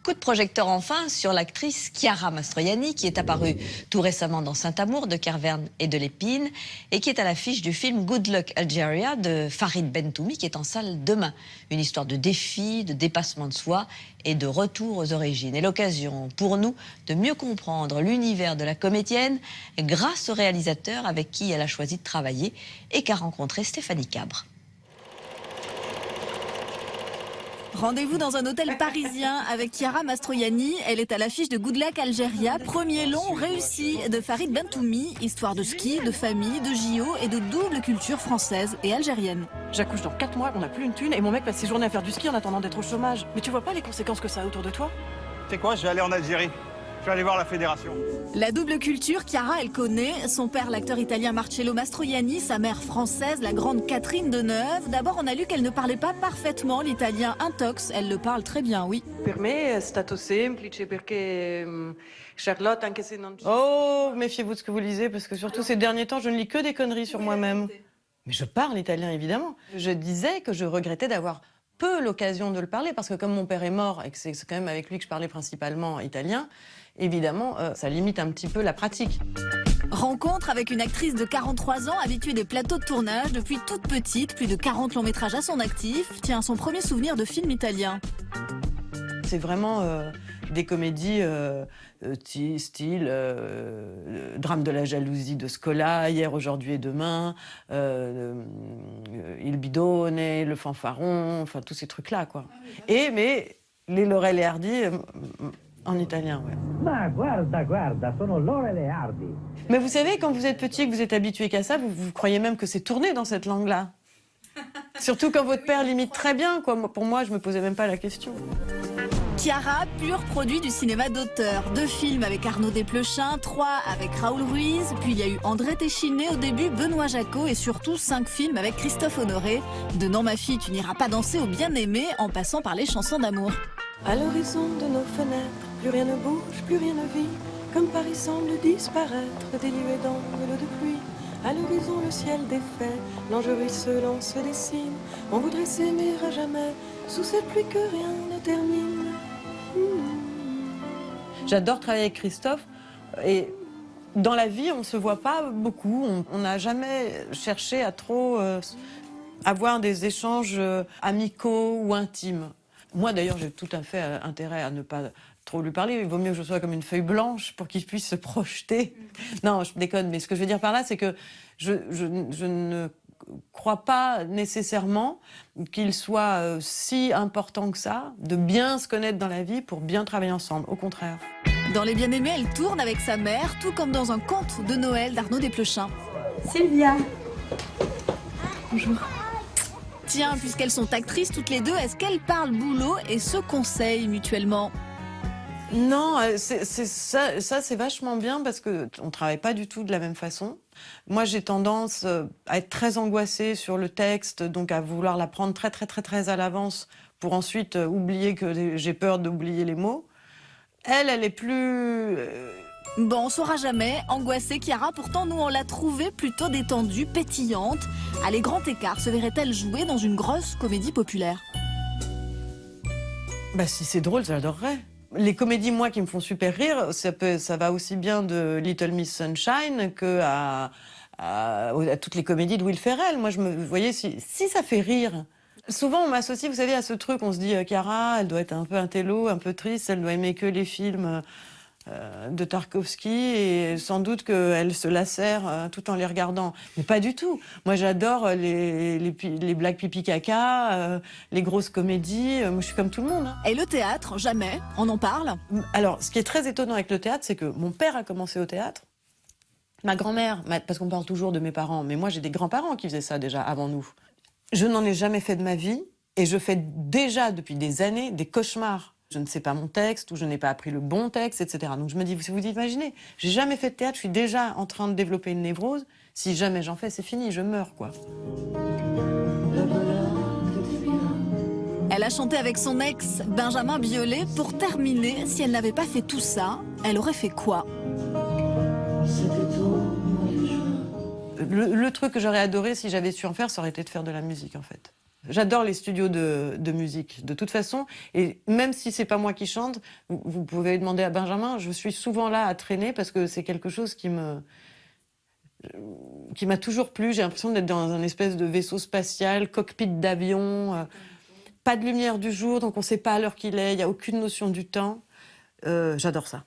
Coup de projecteur enfin sur l'actrice Chiara Mastroianni qui est apparue tout récemment dans Saint-Amour de Kervern et de Lépine et qui est à l'affiche du film Good Luck Algeria de Farid Bentoumi qui est en salle demain. Une histoire de défi, de dépassement de soi et de retour aux origines. Et l'occasion pour nous de mieux comprendre l'univers de la comédienne grâce au réalisateur avec qui elle a choisi de travailler et qu'a rencontré Stéphanie Cabre. Rendez-vous dans un hôtel parisien avec Chiara Mastroianni. Elle est à l'affiche de Good Luck Algeria, premier long réussi de Farid Bentoumi. Histoire de ski, de famille, de JO et de double culture française et algérienne. J'accouche dans 4 mois, on n'a plus une thune et mon mec passe ses journées à faire du ski en attendant d'être au chômage. Mais tu vois pas les conséquences que ça a autour de toi? Tu sais quoi, je vais aller en Algérie. Je vais aller voir la fédération. La double culture, Chiara, elle connaît. Son père, l'acteur italien Marcello Mastroianni, sa mère française, la grande Catherine Deneuve. D'abord, on a lu qu'elle ne parlait pas parfaitement l'italien intox. Elle le parle très bien, oui. Per me è stato semplice perché Charlotte, anche se non... Oh, méfiez-vous de ce que vous lisez, parce que surtout ces derniers temps, je ne lis que des conneries sur moi-même. Mais je parle italien, évidemment. Je disais que je regrettais d'avoir peu l'occasion de le parler, parce que comme mon père est mort et que c'est quand même avec lui que je parlais principalement italien, évidemment, ça limite un petit peu la pratique. Rencontre avec une actrice de 43 ans, habituée des plateaux de tournage depuis toute petite, plus de 40 longs métrages à son actif. Tiens, son premier souvenir de film italien. C'est vraiment des comédies style Drame de la jalousie de Scola, Hier, aujourd'hui et demain, Il bidone, Le fanfaron, enfin tous ces trucs-là, quoi. Mais les Laurel et Hardy en italien, ouais. Ma guarda, guarda, sono Laurel e Hardy. Mais vous savez, quand vous êtes petit et que vous êtes habitué qu'à ça, vous croyez même que c'est tourné dans cette langue-là. Surtout quand votre père l'imite très bien, quoi. Pour moi, je me posais même pas la question. Chiara, pur produit du cinéma d'auteur. 2 films avec Arnaud Desplechin, 3 avec Raoul Ruiz, puis il y a eu André Téchiné au début, Benoît Jacot et surtout 5 films avec Christophe Honoré. De Non ma fille, tu n'iras pas danser au bien-aimé en passant par les chansons d'amour. À l'horizon de nos fenêtres, plus rien ne bouge, plus rien ne vit, comme Paris semble disparaître, des nuées d'angles de pluie. À l'horizon, le ciel défait, l'ange ruisselant se dessine. On voudrait s'aimer à jamais, sous cette pluie que rien ne termine. J'adore travailler avec Christophe et dans la vie, on ne se voit pas beaucoup. On n'a jamais cherché à trop avoir des échanges amicaux ou intimes. Moi, d'ailleurs, j'ai tout à fait intérêt à ne pas trop lui parler. Il vaut mieux que je sois comme une feuille blanche pour qu'il puisse se projeter. Non, je déconne, mais ce que je veux dire par là, c'est que je ne crois pas nécessairement qu'il soit si important que ça de bien se connaître dans la vie pour bien travailler ensemble. Au contraire. Dans Les Bien-Aimés, elle tourne avec sa mère, tout comme dans un conte de Noël d'Arnaud Desplechin. Sylvia. Bonjour. Tiens, puisqu'elles sont actrices toutes les deux, est-ce qu'elles parlent boulot et se conseillent mutuellement? Non, ça c'est vachement bien parce qu'on ne travaille pas du tout de la même façon. Moi, j'ai tendance à être très angoissée sur le texte, donc à vouloir l'apprendre très à l'avance pour ensuite oublier que j'ai peur d'oublier les mots. Elle est plus... Bon, on saura jamais. Angoissée, Chiara, pourtant, nous, on l'a trouvée plutôt détendue, pétillante. À les grands écarts, se verrait-elle jouer dans une grosse comédie populaire? Bah, si c'est drôle, j'adorerais. Les comédies, moi, qui me font super rire, ça va aussi bien de Little Miss Sunshine que à toutes les comédies de Will Ferrell. Moi, vous voyez, si ça fait rire... Souvent, on m'associe, vous savez, à ce truc, on se dit, Chiara, elle doit être un peu intello, un peu triste, elle doit aimer que les films de Tarkovsky, et sans doute qu'elle se lacère tout en les regardant. Mais pas du tout. Moi, j'adore les blagues pipi-caca, les grosses comédies. Moi, je suis comme tout le monde. Hein. Et le théâtre, jamais. On en parle? Alors, ce qui est très étonnant avec le théâtre, c'est que mon père a commencé au théâtre. Ma grand-mère, parce qu'on parle toujours de mes parents, mais moi, j'ai des grands-parents qui faisaient ça déjà avant nous. Je n'en ai jamais fait de ma vie et je fais déjà depuis des années des cauchemars. Je ne sais pas mon texte ou je n'ai pas appris le bon texte, etc. Donc je me dis, vous imaginez, j'ai jamais fait de théâtre, je suis déjà en train de développer une névrose. Si jamais j'en fais, c'est fini, je meurs, quoi. Elle a chanté avec son ex, Benjamin Biolay. Pour terminer, si elle n'avait pas fait tout ça, elle aurait fait quoi? Le truc que j'aurais adoré si j'avais su en faire, ça aurait été de faire de la musique, en fait. J'adore les studios de musique, de toute façon. Et même si c'est pas moi qui chante, vous pouvez demander à Benjamin, je suis souvent là à traîner parce que c'est quelque chose qui m'a toujours plu. J'ai l'impression d'être dans un espèce de vaisseau spatial, cockpit d'avion, pas de lumière du jour, donc on sait pas à l'heure qu'il est, il n'y a aucune notion du temps. J'adore ça.